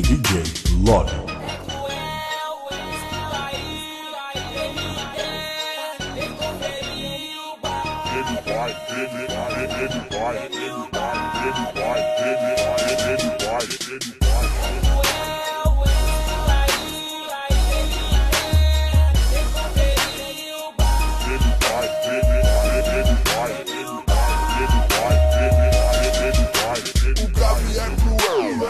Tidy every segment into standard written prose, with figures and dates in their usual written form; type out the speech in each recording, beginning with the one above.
DJ Novo.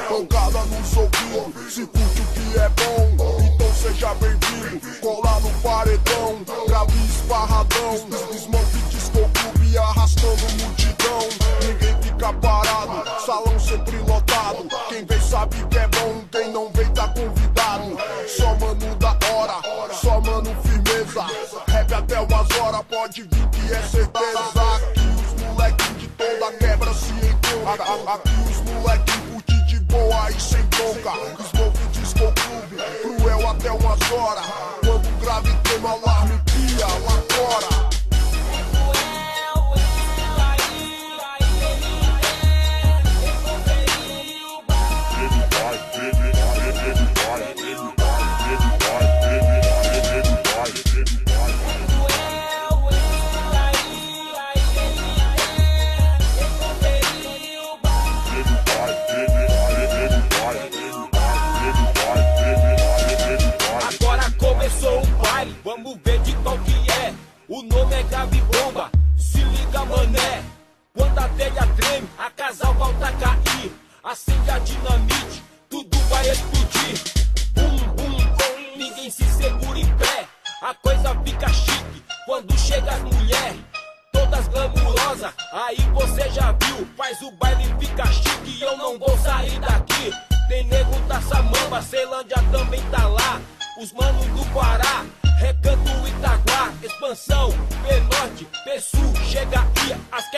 Pancada nos ouvidos, se curte o que é bom, então seja bem-vindo. Colar no paredão, grave esparradão, desmonte disco clube arrastando multidão. Ninguém fica parado, salão sempre lotado. Quem vem sabe que é bom, quem não vem tá convidado. Só mano da hora, só mano firmeza. Rap até umas horas, pode vir que é certeza. Aqui os molequinhos de toda quebra se encontram. Aqui os molequinhos curte de boa e sem bronca. Smoke disco clube, cruel até umas horas. Quando o grave queima, alarme pia lá fora. Vamos ver de qual que é. O nome é grave bomba. Se liga, mané. Quando a telha treme, a casa volta a cair. Acende a dinamite, tudo vai explodir. Bum, bum, bum, ninguém se segura em pé. A coisa fica chique quando chega as mulheres, todas glamurosas. Aí você já viu, faz o baile fica chique. E eu não vou sair daqui. Tem nego da Samamba, Ceilândia também tá lá. Os manos do Pará, Recanto, Itaguá, Expansão, P-Norte, P-Sul, chega aí, as